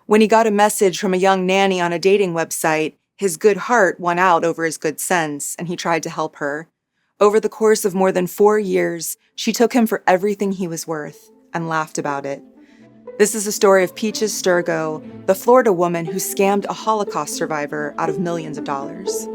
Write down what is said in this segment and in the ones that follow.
When he got a message from a young nanny on a dating website, his good heart won out over his good sense, and he tried to help her. Over the course of more than 4 years, she took him for everything he was worth and laughed about it. This is the story of Peaches Stergo, the Florida woman who scammed a Holocaust survivor out of millions of dollars.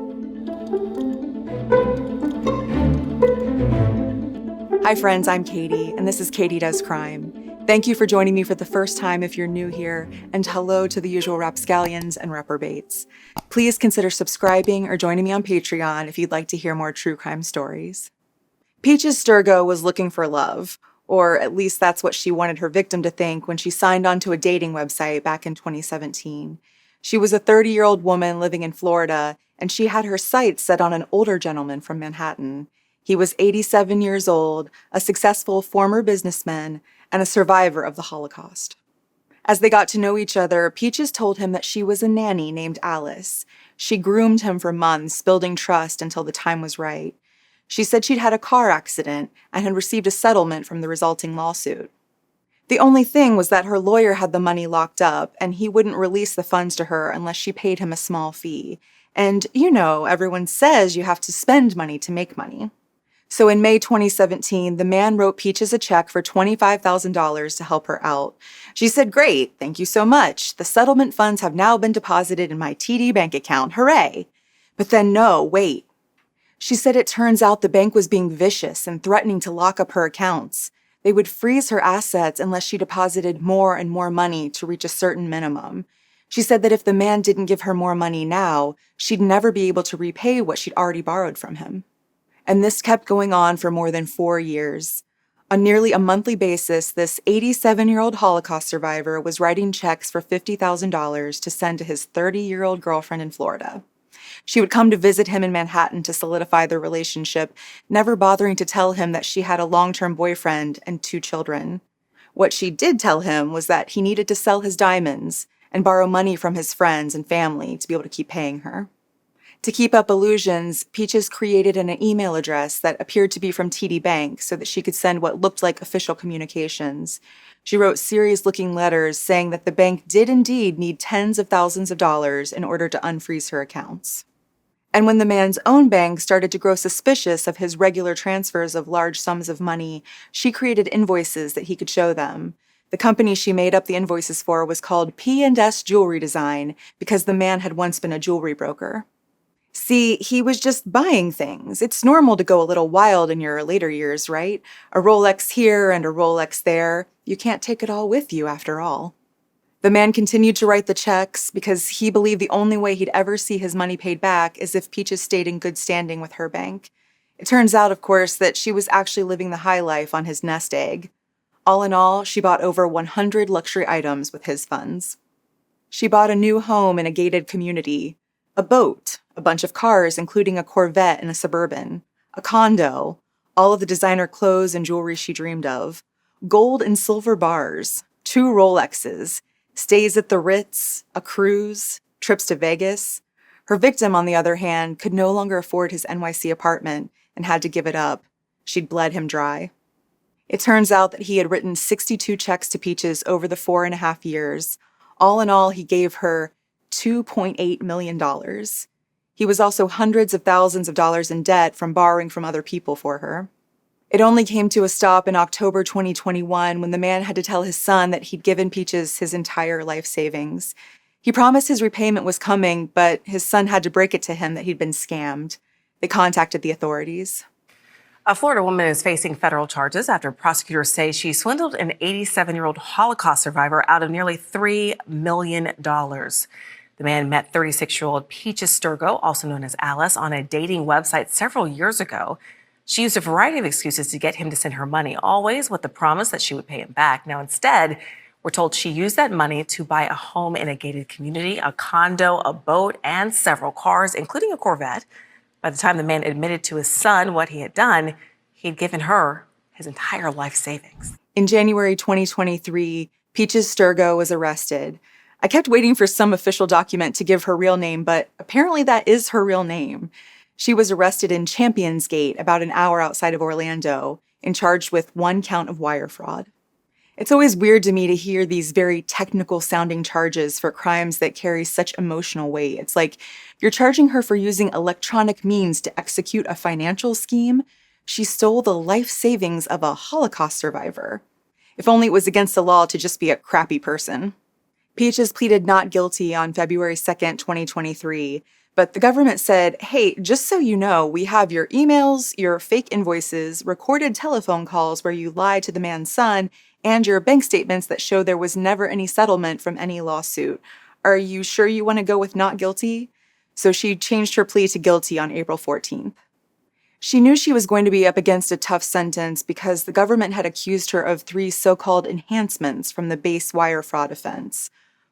Hi friends, I'm Katie, and this is Katie Does Crime. Thank you for joining me for the first time if you're new here, and hello to the usual rapscallions and reprobates. Please consider subscribing or joining me on Patreon if you'd like to hear more true crime stories. Peaches Stergo was looking for love, or at least that's what she wanted her victim to think when she signed on to a dating website back in 2017. She was a 30-year-old woman living in Florida, and she had her sights set on an older gentleman from Manhattan. He was 87 years old, a successful former businessman, and a survivor of the Holocaust. As they got to know each other, Peaches told him that she was a nanny named Alice. She groomed him for months, building trust until the time was right. She said she'd had a car accident and had received a settlement from the resulting lawsuit. The only thing was that her lawyer had the money locked up, and he wouldn't release the funds to her unless she paid him a small fee. And, everyone says you have to spend money to make money. So in May 2017, the man wrote Peaches a check for $25,000 to help her out. She said, "Great, thank you so much. The settlement funds have now been deposited in my TD bank account. Hooray!" But then no, wait. She said it turns out the bank was being vicious and threatening to lock up her accounts. They would freeze her assets unless she deposited more and more money to reach a certain minimum. She said that if the man didn't give her more money now, she'd never be able to repay what she'd already borrowed from him. And this kept going on for more than 4 years. On nearly a monthly basis, this 87-year-old Holocaust survivor was writing checks for $50,000 to send to his 30-year-old girlfriend in Florida. She would come to visit him in Manhattan to solidify their relationship, never bothering to tell him that she had a long-term boyfriend and 2 children. What she did tell him was that he needed to sell his diamonds and borrow money from his friends and family to be able to keep paying her. To keep up illusions, Peaches created an email address that appeared to be from TD Bank so that she could send what looked like official communications. She wrote serious-looking letters saying that the bank did indeed need tens of thousands of dollars in order to unfreeze her accounts. And when the man's own bank started to grow suspicious of his regular transfers of large sums of money, she created invoices that he could show them. The company she made up the invoices for was called P&S Jewelry Design because the man had once been a jewelry broker. See, he was just buying things. It's normal to go a little wild in your later years, right? A Rolex here and a Rolex there. You can't take it all with you, after all. The man continued to write the checks because he believed the only way he'd ever see his money paid back is if Peaches stayed in good standing with her bank. It turns out, of course, that she was actually living the high life on his nest egg. All in all, she bought over 100 luxury items with his funds. She bought a new home in a gated community, a boat, a bunch of cars, including a Corvette and a Suburban, a condo, all of the designer clothes and jewelry she dreamed of, gold and silver bars, 2 Rolexes, stays at the Ritz, a cruise, trips to Vegas. Her victim, on the other hand, could no longer afford his NYC apartment and had to give it up. She'd bled him dry. It turns out that he had written 62 checks to Peaches over the 4.5 years. All in all, he gave her $2.8 million. He was also hundreds of thousands of dollars in debt from borrowing from other people for her. It only came to a stop in October 2021 when the man had to tell his son that he'd given Peaches his entire life savings. He promised his repayment was coming, but his son had to break it to him that he'd been scammed. They contacted the authorities. A Florida woman is facing federal charges after prosecutors say she swindled an 87-year-old Holocaust survivor out of nearly $3 million. The man met 36-year-old Peaches Stergo, also known as Alice, on a dating website several years ago. She used a variety of excuses to get him to send her money, always with the promise that she would pay him back. Now, instead, we're told she used that money to buy a home in a gated community, a condo, a boat, and several cars, including a Corvette. By the time the man admitted to his son what he had done, he'd given her his entire life savings. In January 2023, Peaches Stergo was arrested. I kept waiting for some official document to give her real name, but apparently that is her real name. She was arrested in Champions Gate, about an hour outside of Orlando, and charged with 1 count of wire fraud. It's always weird to me to hear these very technical sounding charges for crimes that carry such emotional weight. It's like you're charging her for using electronic means to execute a financial scheme. She stole the life savings of a Holocaust survivor. If only it was against the law to just be a crappy person. Peaches pleaded not guilty on February 2nd, 2023, but the government said, hey, just so you know, we have your emails, your fake invoices, recorded telephone calls where you lied to the man's son, and your bank statements that show there was never any settlement from any lawsuit. Are you sure you want to go with not guilty? So she changed her plea to guilty on April 14th. She knew she was going to be up against a tough sentence because the government had accused her of 3 so-called enhancements from the base wire fraud offense.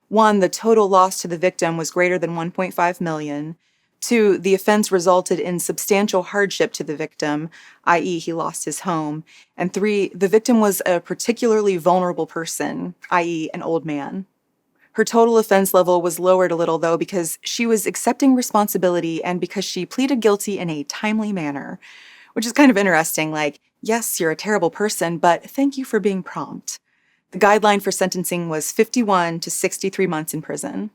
1, the total loss to the victim was greater than $1.5 million. 2, the offense resulted in substantial hardship to the victim, i.e., he lost his home. And 3, the victim was a particularly vulnerable person, i.e., an old man. Her total offense level was lowered a little, though, because she was accepting responsibility and because she pleaded guilty in a timely manner, which is kind of interesting. Like, yes, you're a terrible person, but thank you for being prompt. The guideline for sentencing was 51 to 63 months in prison.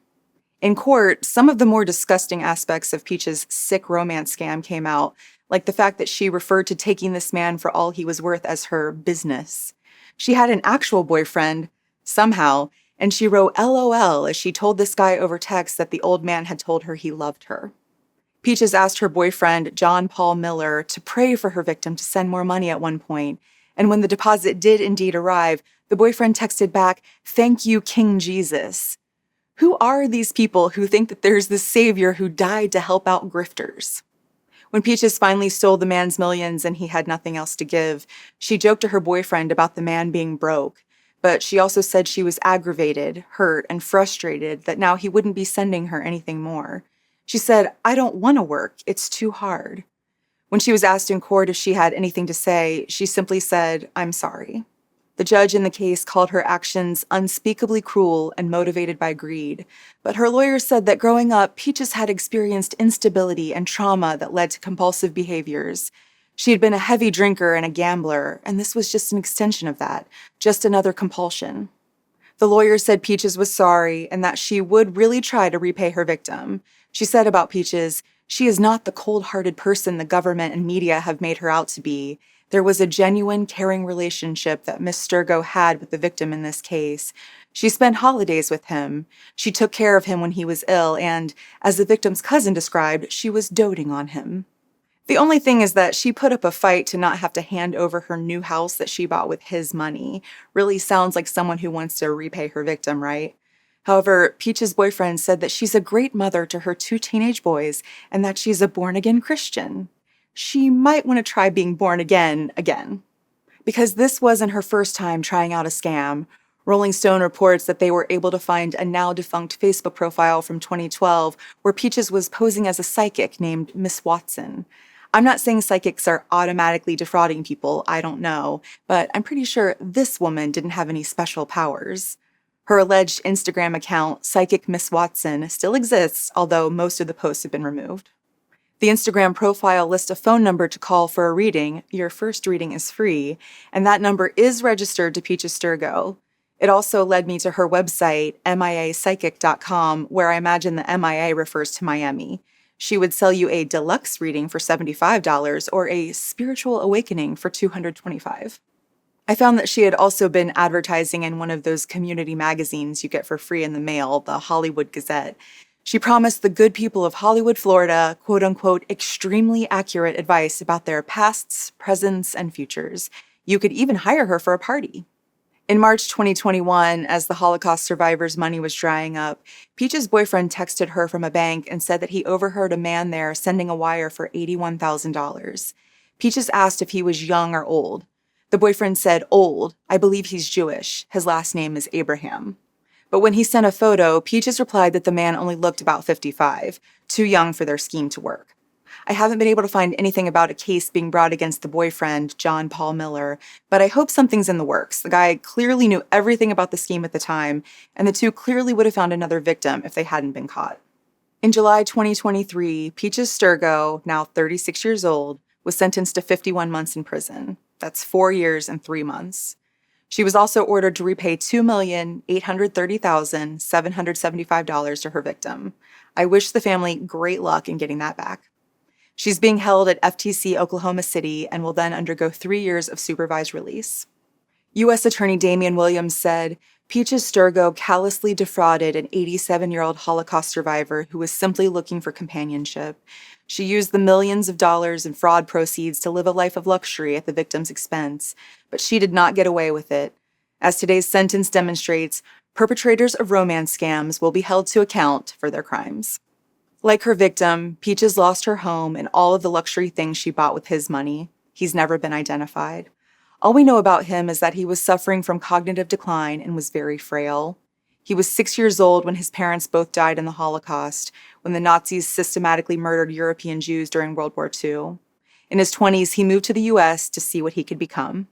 In court, some of the more disgusting aspects of Peach's sick romance scam came out, like the fact that she referred to taking this man for all he was worth as her business. She had an actual boyfriend, somehow, and she wrote LOL as she told this guy over text that the old man had told her he loved her. Peaches asked her boyfriend, John Paul Miller, to pray for her victim to send more money at one point, and when the deposit did indeed arrive, the boyfriend texted back, "Thank you, King Jesus." Who are these people who think that there's this savior who died to help out grifters? When Peaches finally stole the man's millions and he had nothing else to give, she joked to her boyfriend about the man being broke, but she also said she was aggravated, hurt, and frustrated that now he wouldn't be sending her anything more. She said, "I don't want to work, it's too hard." When she was asked in court if she had anything to say, she simply said, "I'm sorry." The judge in the case called her actions unspeakably cruel and motivated by greed, but her lawyer said that growing up, Peaches had experienced instability and trauma that led to compulsive behaviors. She had been a heavy drinker and a gambler, and this was just an extension of that, just another compulsion. The lawyer said Peaches was sorry and that she would really try to repay her victim. She said about Peaches, "She is not the cold-hearted person the government and media have made her out to be. There was a genuine, caring relationship that Miss Stergo had with the victim in this case. She spent holidays with him. She took care of him when he was ill, and, as the victim's cousin described, she was doting on him." The only thing is that she put up a fight to not have to hand over her new house that she bought with his money. Really sounds like someone who wants to repay her victim, right? However, Peach's boyfriend said that she's a great mother to her 2 teenage boys and that she's a born-again Christian. She might want to try being born again. Because this wasn't her first time trying out a scam. Rolling Stone reports that they were able to find a now-defunct Facebook profile from 2012 where Peaches was posing as a psychic named Miss Watson. I'm not saying psychics are automatically defrauding people, I don't know, but I'm pretty sure this woman didn't have any special powers. Her alleged Instagram account, Psychic Miss Watson, still exists, although most of the posts have been removed. The Instagram profile lists a phone number to call for a reading. Your first reading is free, and that number is registered to Peaches Stergo. It also led me to her website, miapsychic.com, where I imagine the MIA refers to Miami. She would sell you a deluxe reading for $75 or a spiritual awakening for $225. I found that she had also been advertising in one of those community magazines you get for free in the mail, the Hollywood Gazette. She promised the good people of Hollywood, Florida, quote-unquote, extremely accurate advice about their pasts, presents, and futures. You could even hire her for a party. In March 2021, as the Holocaust survivors' money was drying up, Peach's boyfriend texted her from a bank and said that he overheard a man there sending a wire for $81,000. Peaches asked if he was young or old. The boyfriend said, "Old. I believe he's Jewish. His last name is Abraham." But when he sent a photo, Peaches replied that the man only looked about 55, too young for their scheme to work. I haven't been able to find anything about a case being brought against the boyfriend, John Paul Miller, but I hope something's in the works. The guy clearly knew everything about the scheme at the time, and the two clearly would have found another victim if they hadn't been caught. In July 2023, Peaches Stergo, now 36 years old, was sentenced to 51 months in prison. That's 4 years and 3 months. She was also ordered to repay $2,830,775 to her victim. I wish the family great luck in getting that back. She's being held at FTC Oklahoma City and will then undergo 3 years of supervised release. U.S. Attorney Damian Williams said, Peaches Stergo callously defrauded an 87-year-old Holocaust survivor who was simply looking for companionship. She used the millions of dollars in fraud proceeds to live a life of luxury at the victim's expense, but she did not get away with it. As today's sentence demonstrates, perpetrators of romance scams will be held to account for their crimes. Like her victim, Peaches lost her home and all of the luxury things she bought with his money. He's never been identified. All we know about him is that he was suffering from cognitive decline and was very frail. He was 6 years old when his parents both died in the Holocaust, when the Nazis systematically murdered European Jews during World War II. In his 20s, he moved to the U.S. to see what he could become.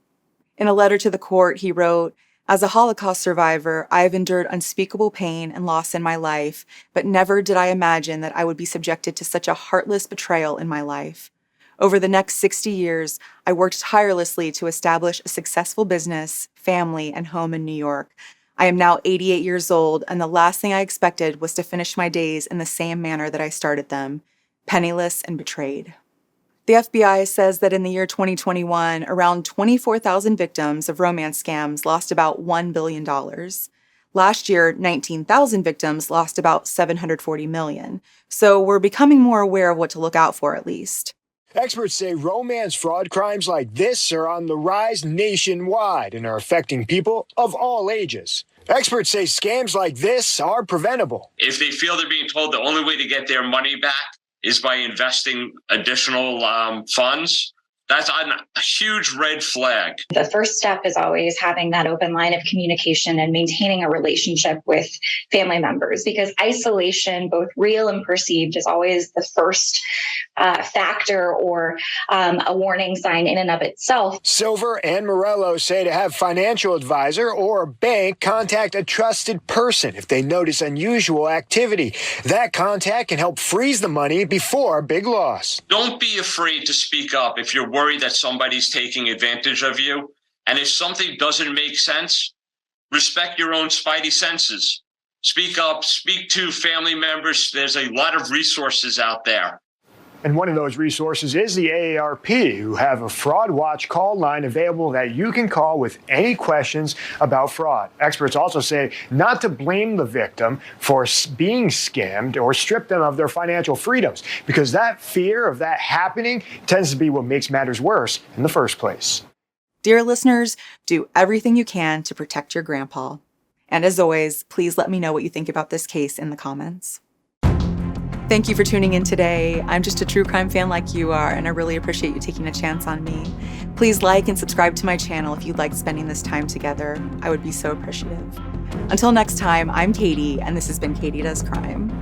In a letter to the court, he wrote, "As a Holocaust survivor, I have endured unspeakable pain and loss in my life, but never did I imagine that I would be subjected to such a heartless betrayal in my life. Over the next 60 years, I worked tirelessly to establish a successful business, family, and home in New York. I am now 88 years old, and the last thing I expected was to finish my days in the same manner that I started them, penniless and betrayed." The FBI says that in the year 2021, around 24,000 victims of romance scams lost about $1 billion. Last year, 19,000 victims lost about $740 million. So we're becoming more aware of what to look out for, at least. Experts say romance fraud crimes like this are on the rise nationwide and are affecting people of all ages. Experts say scams like this are preventable. If they feel they're being told the only way to get their money back is by investing additional funds, that's a huge red flag. The first step is always having that open line of communication and maintaining a relationship with family members, because isolation, both real and perceived, is always the first factor or a warning sign in and of itself. Silver and Morello say to have financial advisor or a bank contact a trusted person if they notice unusual activity. That contact can help freeze the money before a big loss. Don't be afraid to speak up if you're worried that somebody's taking advantage of you. And if something doesn't make sense, respect your own spidey senses. Speak up, speak to family members. There's a lot of resources out there. And one of those resources is the AARP, who have a fraud watch call line available that you can call with any questions about fraud. Experts also say not to blame the victim for being scammed or strip them of their financial freedoms, because that fear of that happening tends to be what makes matters worse in the first place. Dear listeners, do everything you can to protect your grandpa. And as always, please let me know what you think about this case in the comments. Thank you for tuning in today. I'm just a true crime fan like you are, and I really appreciate you taking a chance on me. Please like and subscribe to my channel if you'd like spending this time together. I would be so appreciative. Until next time, I'm Katie, and this has been Katie Does Crime.